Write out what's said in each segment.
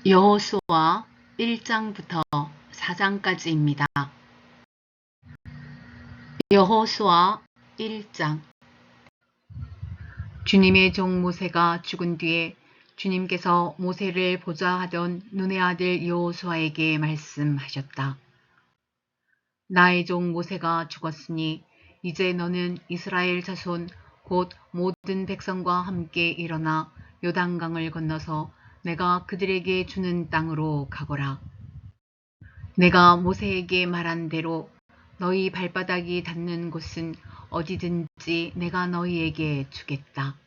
여호수아 1장부터 4장까지입니다. 여호수아 1장. 주님의 종 모세가 죽은 뒤에 주님께서 모세를 보좌하던 눈의 아들 여호수아에게 말씀하셨다. 나의 종 모세가 죽었으니 이제 너는 이스라엘 자손 곧 모든 백성과 함께 일어나 요단강을 건너서 내가 그들에게 주는 땅으로 가거라. 내가 모세에게 말한 대로 너희 발바닥이 닿는 곳은 어디든지 내가 너희에게 주겠다.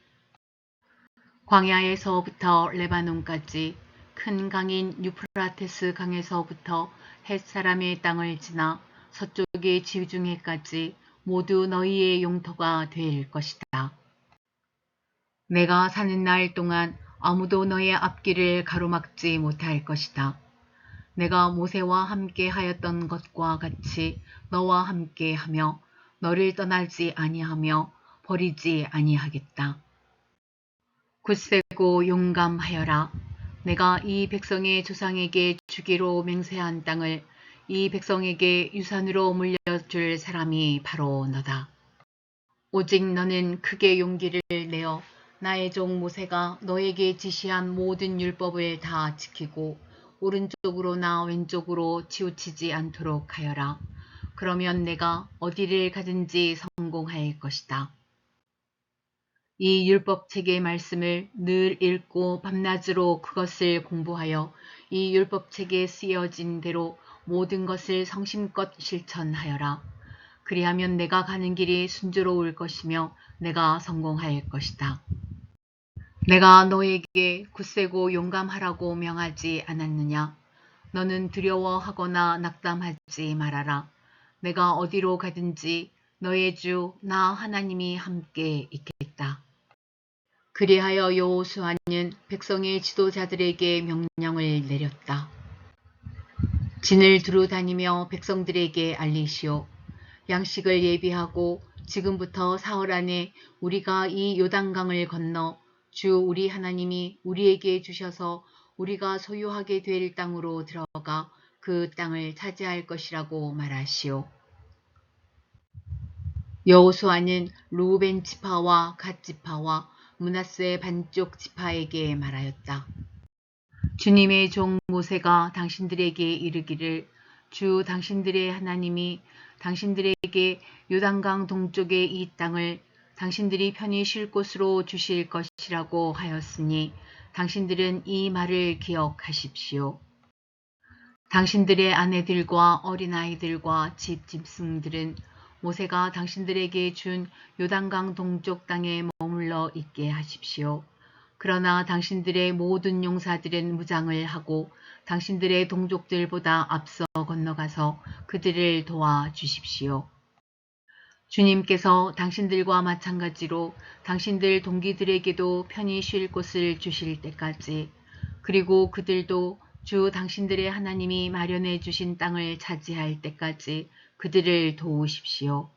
광야에서부터 레바논까지 큰 강인 유프라테스 강에서부터 헷사람의 땅을 지나 서쪽의 지중해까지 모두 너희의 용토가 될 것이다. 내가 사는 날 동안 아무도 너의 앞길을 가로막지 못할 것이다. 내가 모세와 함께 하였던 것과 같이 너와 함께 하며 너를 떠나지 아니하며 버리지 아니하겠다. 굳세고 용감하여라. 내가 이 백성의 조상에게 주기로 맹세한 땅을 이 백성에게 유산으로 물려줄 사람이 바로 너다. 오직 너는 크게 용기를 내어 나의 종 모세가 너에게 지시한 모든 율법을 다 지키고 오른쪽으로나 왼쪽으로 치우치지 않도록 하여라. 그러면 내가 어디를 가든지 성공할 것이다. 이 율법책의 말씀을 늘 읽고 밤낮으로 그것을 공부하여 이 율법책에 쓰여진 대로 모든 것을 성심껏 실천하여라. 그리하면 내가 가는 길이 순조로울 것이며 내가 성공할 것이다. 내가 너에게 굳세고 용감하라고 명하지 않았느냐? 너는 두려워하거나 낙담하지 말아라. 내가 어디로 가든지 너의 주 나 하나님이 함께 있겠다. 그리하여 여호수아는 백성의 지도자들에게 명령을 내렸다. 진을 두루 다니며 백성들에게 알리시오. 양식을 예비하고 지금부터 사흘 안에 우리가 이 요단강을 건너 주 우리 하나님이 우리에게 주셔서 우리가 소유하게 될 땅으로 들어가 그 땅을 차지할 것이라고 말하시오. 여호수아는 루벤 지파와 갓 지파와 므낫세 반쪽 지파에게 말하였다. 주님의 종 모세가 당신들에게 이르기를 주 당신들의 하나님이 당신들에게 요단강 동쪽의 이 땅을 당신들이 편히 쉴 곳으로 주실 것이라고 하였으니 당신들은 이 말을 기억하십시오. 당신들의 아내들과 어린아이들과 집짐승들은 모세가 당신들에게 준 요단강 동쪽 땅에 머물러 있게 하십시오. 그러나 당신들의 모든 용사들은 무장을 하고 당신들의 동족들보다 앞서 건너가서 그들을 도와주십시오. 주님께서 당신들과 마찬가지로 당신들 동기들에게도 편히 쉴 곳을 주실 때까지 그리고 그들도 주 당신들의 하나님이 마련해 주신 땅을 차지할 때까지 그들을 도우십시오.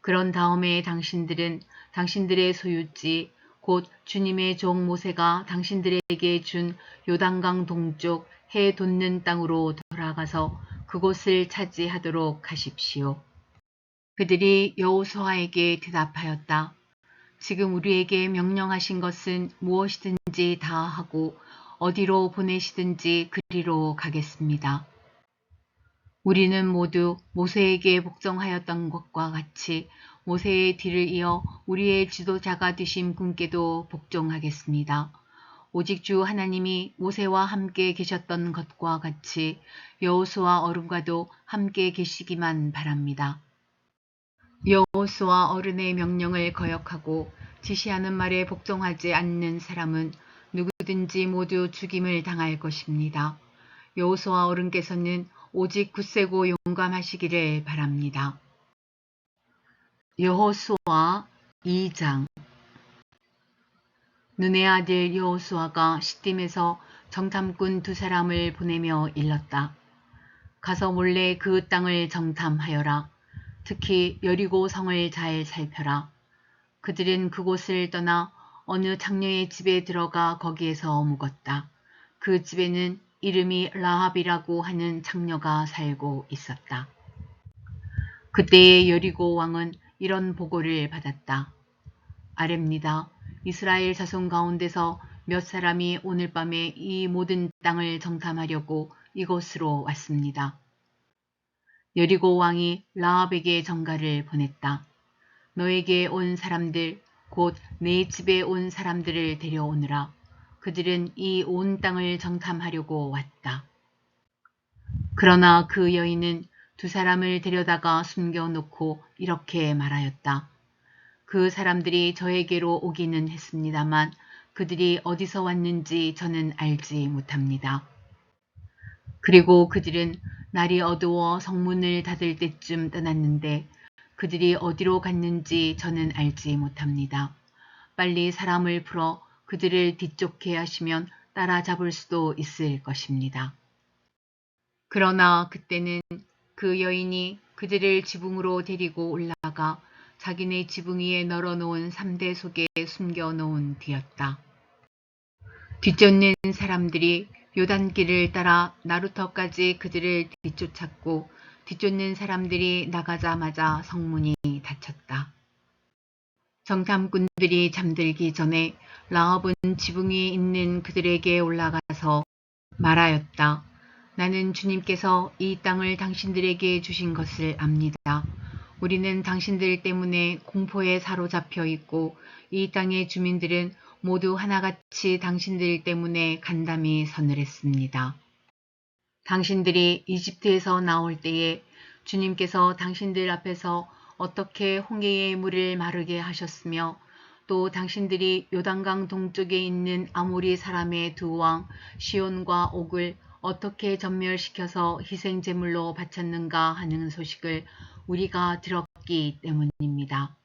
그런 다음에 당신들은 당신들의 소유지 곧 주님의 종 모세가 당신들에게 준 요단강 동쪽 해 돋는 땅으로 돌아가서 그곳을 차지하도록 하십시오. 그들이 여호수아에게 대답하였다. 지금 우리에게 명령하신 것은 무엇이든지 다 하고 어디로 보내시든지 그리로 가겠습니다. 우리는 모두 모세에게 복종하였던 것과 같이 모세의 뒤를 이어 우리의 지도자가 되신 분께도 복종하겠습니다. 오직 주 하나님이 모세와 함께 계셨던 것과 같이 여호수아 어른과도 함께 계시기만 바랍니다. 여호수아 어른의 명령을 거역하고 지시하는 말에 복종하지 않는 사람은 누구든지 모두 죽임을 당할 것입니다. 여호수아 어른께서는 오직 굳세고 용감하시기를 바랍니다. 여호수아 2장. 눈의 아들 여호수아가 시딤에서 정탐꾼 2사람을 보내며 일렀다. 가서 몰래 그 땅을 정탐하여라. 특히 여리고 성을 잘 살펴라. 그들은 그곳을 떠나 어느 장녀의 집에 들어가 거기에서 묵었다. 그 집에는 이름이 라합이라고 하는 장녀가 살고 있었다. 그때의 여리고 왕은 이런 보고를 받았다. 아뢰입니다. 이스라엘 자손 가운데서 몇 사람이 오늘 밤에 이 모든 땅을 정탐하려고 이곳으로 왔습니다. 여리고 왕이 라합에게 전가를 보냈다. 너에게 온 사람들, 곧 내 집에 온 사람들을 데려오느라. 그들은 이 온 땅을 정탐하려고 왔다. 그러나 그 여인은 두 사람을 데려다가 숨겨놓고 이렇게 말하였다. 그 사람들이 저에게로 오기는 했습니다만 그들이 어디서 왔는지 저는 알지 못합니다. 그리고 그들은 날이 어두워 성문을 닫을 때쯤 떠났는데 그들이 어디로 갔는지 저는 알지 못합니다. 빨리 사람을 풀어 그들을 뒤쫓게 하시면 따라잡을 수도 있을 것입니다. 그러나 그때는 그 여인이 그들을 지붕으로 데리고 올라가 자기네 지붕 위에 널어놓은 삼대 속에 숨겨놓은 뒤였다. 뒤쫓는 사람들이 요단길을 따라 나루터까지 그들을 뒤쫓았고 뒤쫓는 사람들이 나가자마자 성문이 닫혔다. 정탐꾼들이 잠들기 전에 라합은 지붕 위에 있는 그들에게 올라가서 말하였다. 나는 주님께서 이 땅을 당신들에게 주신 것을 압니다. 우리는 당신들 때문에 공포에 사로잡혀 있고 이 땅의 주민들은 모두 하나같이 당신들 때문에 간담이 서늘했습니다. 당신들이 이집트에서 나올 때에 주님께서 당신들 앞에서 어떻게 홍해의 물을 마르게 하셨으며 또 당신들이 요단강 동쪽에 있는 아모리 사람의 두 왕 시온과 옥을 어떻게 전멸시켜서 희생제물로 바쳤는가 하는 소식을 우리가 들었기 때문입니다.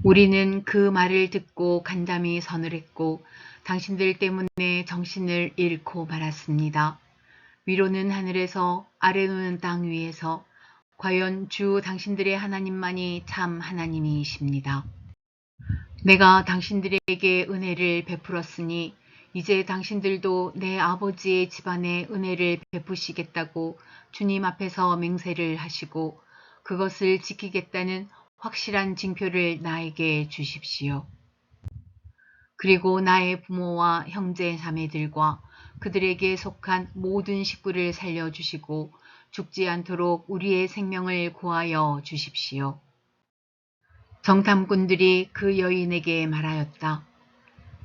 우리는 그 말을 듣고 간담이 서늘했고 당신들 때문에 정신을 잃고 말았습니다. 위로는 하늘에서 아래로는 땅 위에서 과연 주 당신들의 하나님만이 참 하나님이십니다. 내가 당신들에게 은혜를 베풀었으니 이제 당신들도 내 아버지의 집안에 은혜를 베푸시겠다고 주님 앞에서 맹세를 하시고 그것을 지키겠다는 확실한 징표를 나에게 주십시오. 그리고 나의 부모와 형제 자매들과 그들에게 속한 모든 식구를 살려주시고 죽지 않도록 우리의 생명을 구하여 주십시오. 정탐꾼들이 그 여인에게 말하였다.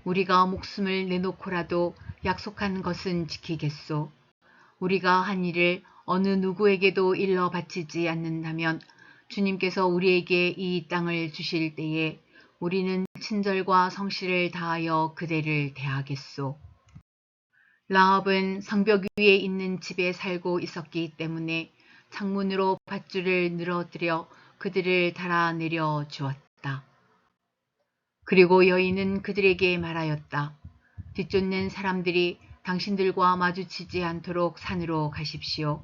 우리가 목숨을 내놓고라도 약속한 것은 지키겠소. 우리가 한 일을 어느 누구에게도 일러 바치지 않는다면 주님께서 우리에게 이 땅을 주실 때에 우리는 친절과 성실을 다하여 그대를 대하겠소. 라합은 성벽 위에 있는 집에 살고 있었기 때문에 창문으로 밧줄을 늘어뜨려 그들을 달아내려 주었다. 그리고 여인은 그들에게 말하였다. 뒤쫓는 사람들이 당신들과 마주치지 않도록 산으로 가십시오.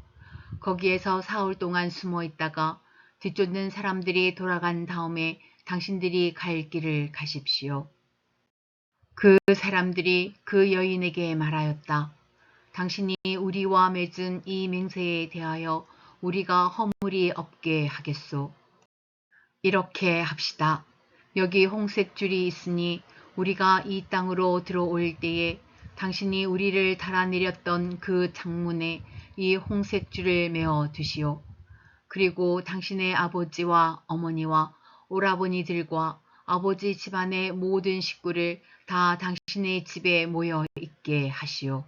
거기에서 사흘 동안 숨어 있다가 뒤쫓는 사람들이 돌아간 다음에 당신들이 갈 길을 가십시오. 그 사람들이 그 여인에게 말하였다. 당신이 우리와 맺은 이 맹세에 대하여 우리가 허물이 없게 하겠소. 이렇게 합시다. 여기 홍색 줄이 있으니 우리가 이 땅으로 들어올 때에 당신이 우리를 달아내렸던 그 창문에 이 홍색 줄을 메어 두시오. 그리고 당신의 아버지와 어머니와 오라버니들과 아버지 집안의 모든 식구를 다 당신의 집에 모여 있게 하시오.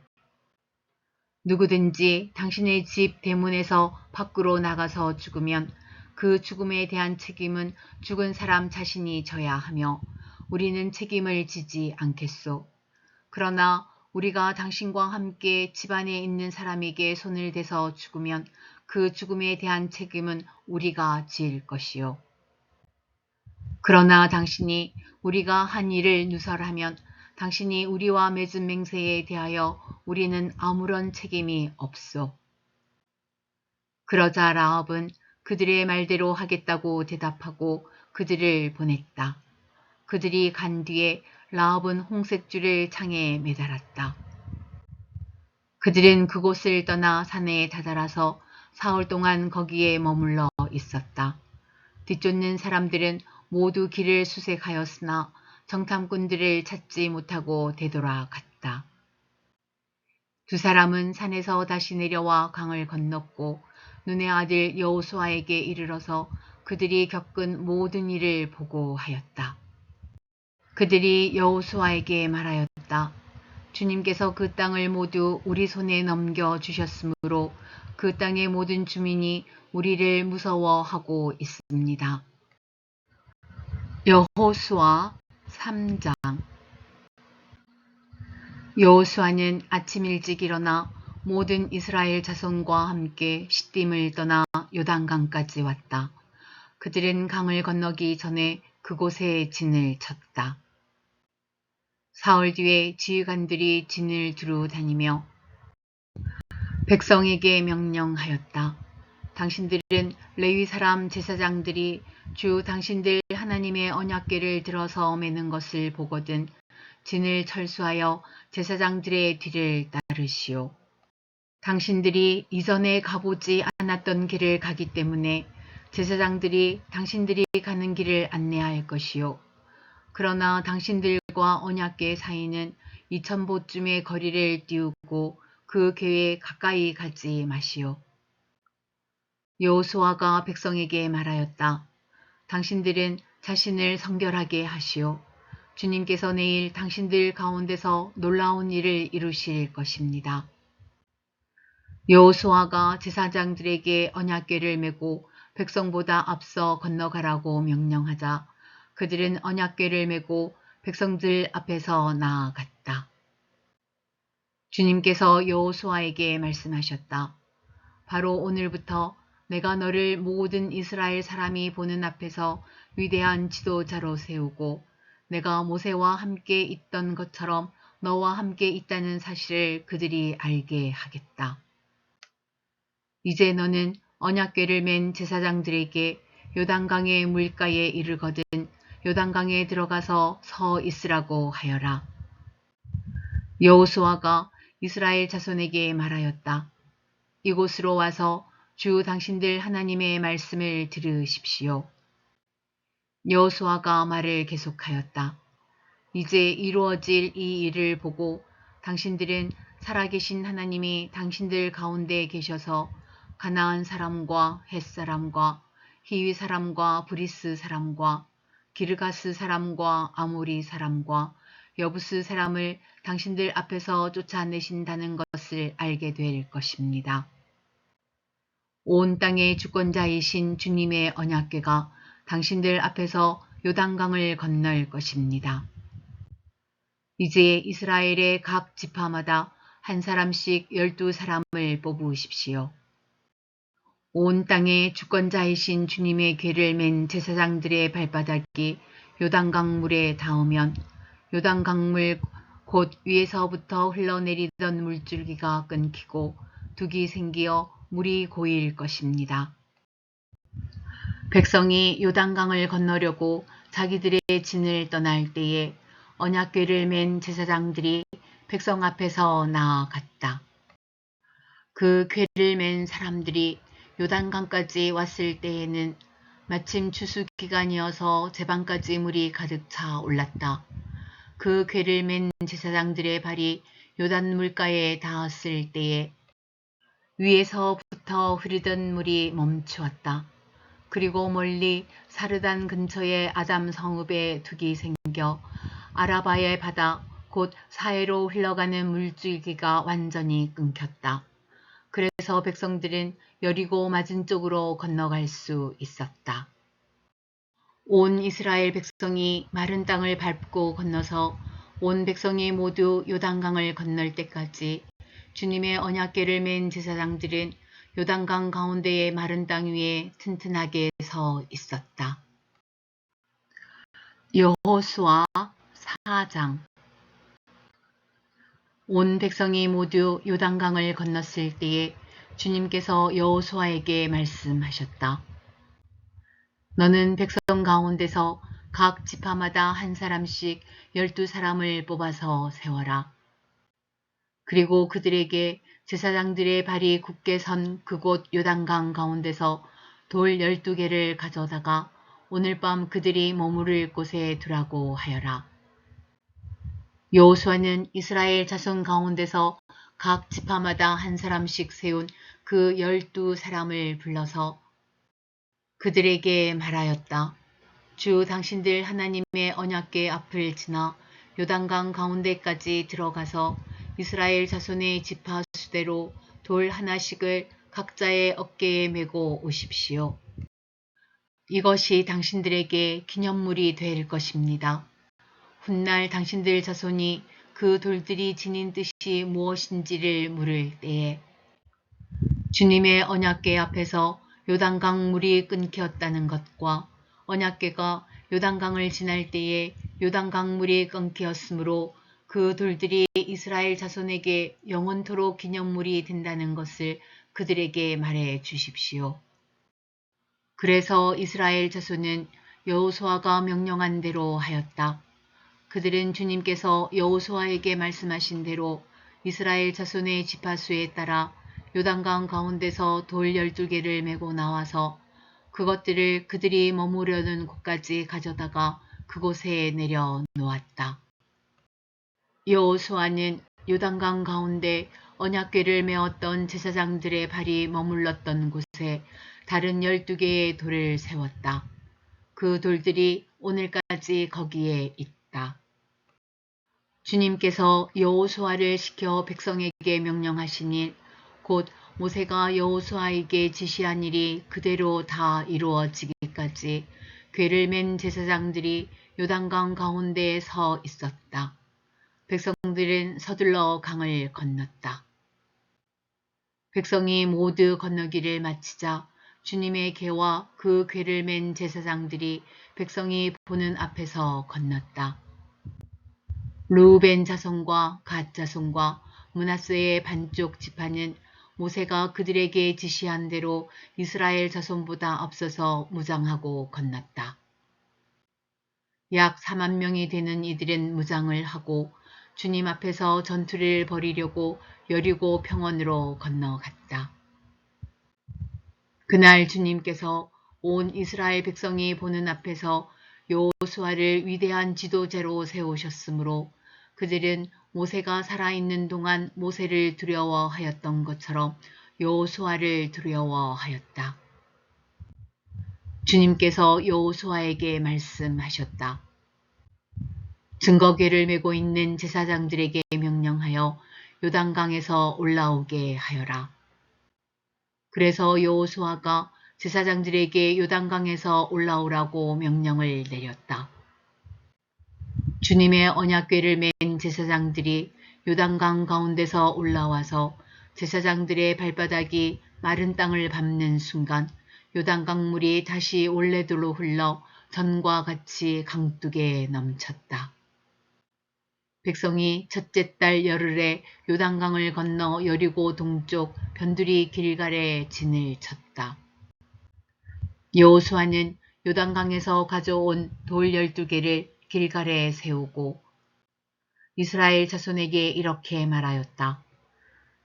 누구든지 당신의 집 대문에서 밖으로 나가서 죽으면 그 죽음에 대한 책임은 죽은 사람 자신이 져야 하며 우리는 책임을 지지 않겠소. 그러나 우리가 당신과 함께 집안에 있는 사람에게 손을 대서 죽으면 그 죽음에 대한 책임은 우리가 질 것이요. 그러나 당신이 우리가 한 일을 누설하면 당신이 우리와 맺은 맹세에 대하여 우리는 아무런 책임이 없소. 그러자 라합은 그들의 말대로 하겠다고 대답하고 그들을 보냈다. 그들이 간 뒤에 라합은 홍색 줄을 창에 매달았다. 그들은 그곳을 떠나 산에 다다라서 사흘 동안 거기에 머물러 있었다. 뒤쫓는 사람들은 모두 길을 수색하였으나 정탐꾼들을 찾지 못하고 되돌아갔다. 두 사람은 산에서 다시 내려와 강을 건넜고 눈의 아들 여호수아에게 이르러서 그들이 겪은 모든 일을 보고하였다. 그들이 여호수아에게 말하였다. 주님께서 그 땅을 모두 우리 손에 넘겨주셨으므로 그 땅의 모든 주민이 우리를 무서워하고 있습니다. 여호수아 3장. 여호수아는 아침 일찍 일어나 모든 이스라엘 자손과 함께 시딤을 떠나 요단강까지 왔다. 그들은 강을 건너기 전에 그곳에 진을 쳤다. 사흘 뒤에 지휘관들이 진을 두루 다니며 백성에게 명령하였다. 당신들은 레위 사람 제사장들이 주 당신들 하나님의 언약궤를 들어서 매는 것을 보거든 진을 철수하여 제사장들의 뒤를 따르시오. 당신들이 이전에 가보지 않았던 길을 가기 때문에 제사장들이 당신들이 가는 길을 안내할 것이요. 그러나 당신들과 언약궤 사이는 2000보쯤의 거리를 띄우고 그 궤에 가까이 가지 마시오. 여호수아가 백성에게 말하였다. 당신들은 자신을 성결하게 하시오. 주님께서 내일 당신들 가운데서 놀라운 일을 이루실 것입니다. 여호수아가 제사장들에게 언약궤를 메고 백성보다 앞서 건너가라고 명령하자 그들은 언약궤를 메고 백성들 앞에서 나아갔다. 주님께서 여호수아에게 말씀하셨다. 바로 오늘부터 내가 너를 모든 이스라엘 사람이 보는 앞에서 위대한 지도자로 세우고 내가 모세와 함께 있던 것처럼 너와 함께 있다는 사실을 그들이 알게 하겠다. 이제 너는 언약궤를 맨 제사장들에게 요단강의 물가에 이르거든 요단강에 들어가서 서 있으라고 하여라. 여호수아가 이스라엘 자손에게 말하였다. 이곳으로 와서 주 당신들 하나님의 말씀을 들으십시오. 여호수아가 말을 계속하였다. 이제 이루어질 이 일을 보고 당신들은 살아계신 하나님이 당신들 가운데 계셔서 가나안 사람과 헷 사람과 히위 사람과 브리스 사람과 기르가스 사람과 아모리 사람과 여부스 사람을 당신들 앞에서 쫓아내신다는 것을 알게 될 것입니다. 온 땅의 주권자이신 주님의 언약궤가 당신들 앞에서 요단강을 건널 것입니다. 이제 이스라엘의 각 지파마다 한 사람씩 12사람을 뽑으십시오. 온 땅의 주권자이신 주님의 궤를 맨 제사장들의 발바닥이 요단강 물에 닿으면 요단강물 곧 위에서부터 흘러내리던 물줄기가 끊기고 둑이 생기어 물이 고일 것입니다. 백성이 요단강을 건너려고 자기들의 진을 떠날 때에 언약궤를 맨 제사장들이 백성 앞에서 나아갔다. 그 궤를 맨 사람들이 요단강까지 왔을 때에는 마침 추수기간이어서 제방까지 물이 가득 차 올랐다. 그 궤를 맨 제사장들의 발이 요단 물가에 닿았을 때에 위에서부터 흐르던 물이 멈추었다. 그리고 멀리 사르단 근처의 아담 성읍에 둑이 생겨 아라바의 바다 곧 사해로 흘러가는 물줄기가 완전히 끊겼다. 그래서 백성들은 여리고 맞은 쪽으로 건너갈 수 있었다. 온 이스라엘 백성이 마른 땅을 밟고 건너서 온 백성이 모두 요단강을 건널 때까지 주님의 언약궤를 맨 제사장들은 요단강 가운데의 마른 땅 위에 튼튼하게 서 있었다. 여호수아 4장. 온 백성이 모두 요단강을 건넜을 때에 주님께서 여호수아에게 말씀하셨다. 너는 백성 가운데서 각 지파마다 한 사람씩 12사람을 뽑아서 세워라. 그리고 그들에게 제사장들의 발이 굳게 선 그곳 요단강 가운데서 돌 12개를 가져다가 오늘 밤 그들이 머무를 곳에 두라고 하여라. 여호수아는 이스라엘 자손 가운데서 각 지파마다 한 사람씩 세운 그 12사람을 불러서 그들에게 말하였다. 주 당신들 하나님의 언약궤 앞을 지나 요단강 가운데까지 들어가서 이스라엘 자손의 지파 수대로 돌 하나씩을 각자의 어깨에 메고 오십시오. 이것이 당신들에게 기념물이 될 것입니다. 훗날 당신들 자손이 그 돌들이 지닌 뜻이 무엇인지를 물을 때에 주님의 언약궤 앞에서 요단강 물이 끊겼다는 것과 언약궤가 요단강을 지날 때에 요단강 물이 끊겼으므로 그 돌들이 이스라엘 자손에게 영원토록 기념물이 된다는 것을 그들에게 말해 주십시오. 그래서 이스라엘 자손은 여호수아가 명령한 대로 하였다. 그들은 주님께서 여호수아에게 말씀하신 대로 이스라엘 자손의 지파수에 따라 요단강 가운데서 돌 12개를 메고 나와서 그것들을 그들이 머무려는 곳까지 가져다가 그곳에 내려 놓았다. 여호수아는 요단강 가운데 언약궤를 메었던 제사장들의 발이 머물렀던 곳에 다른 12개의 돌을 세웠다. 그 돌들이 오늘까지 거기에 있다. 주님께서 여호수아를 시켜 백성에게 명령하신 일, 곧 모세가 여호수아에게 지시한 일이 그대로 다 이루어지기까지 궤를 맨 제사장들이 요단강 가운데에 서 있었다. 백성들은 서둘러 강을 건넜다. 백성이 모두 건너기를 마치자 주님의 궤와 그 궤를 맨 제사장들이 백성이 보는 앞에서 건넜다. 르우벤 자손과 갓 자손과 므낫세의 반쪽 지파는 모세가 그들에게 지시한 대로 이스라엘 자손보다 앞서서 무장하고 건넜다. 약 4만 명이 되는 이들은 무장을 하고 주님 앞에서 전투를 벌이려고 여리고 평원으로 건너갔다. 그날 주님께서 온 이스라엘 백성이 보는 앞에서 여호수아를 위대한 지도자로 세우셨으므로 그들은 모세가 살아있는 동안 모세를 두려워하였던 것처럼 여호수아를 두려워하였다. 주님께서 여호수아에게 말씀하셨다. 증거궤를 메고 있는 제사장들에게 명령하여 요단강에서 올라오게 하여라. 그래서 여호수아가 제사장들에게 요단강에서 올라오라고 명령을 내렸다. 주님의 언약궤를 맨 제사장들이 요단강 가운데서 올라와서 제사장들의 발바닥이 마른 땅을 밟는 순간 요단강 물이 다시 원래대로 흘러 전과 같이 강둑에 넘쳤다. 백성이 첫째 달 열흘에 요단강을 건너 여리고 동쪽 변두리 길갈에 진을 쳤다. 여호수아는 요단강에서 가져온 돌 12개를 길갈에 세우고 이스라엘 자손에게 이렇게 말하였다.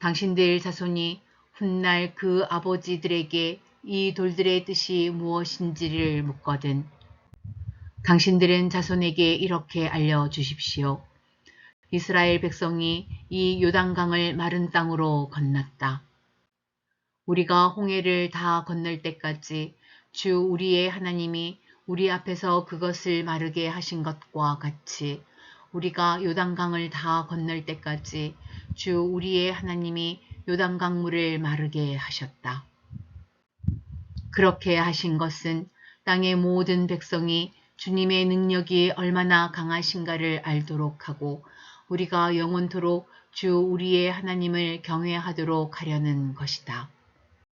당신들 자손이 훗날 그 아버지들에게 이 돌들의 뜻이 무엇인지를 묻거든 당신들은 자손에게 이렇게 알려주십시오. 이스라엘 백성이 이 요단강을 마른 땅으로 건넜다. 우리가 홍해를 다 건널 때까지 주 우리의 하나님이 우리 앞에서 그것을 마르게 하신 것과 같이 우리가 요단강을 다 건널 때까지 주 우리의 하나님이 요단강 물을 마르게 하셨다. 그렇게 하신 것은 땅의 모든 백성이 주님의 능력이 얼마나 강하신가를 알도록 하고 우리가 영원토록 주 우리의 하나님을 경외하도록 하려는 것이다.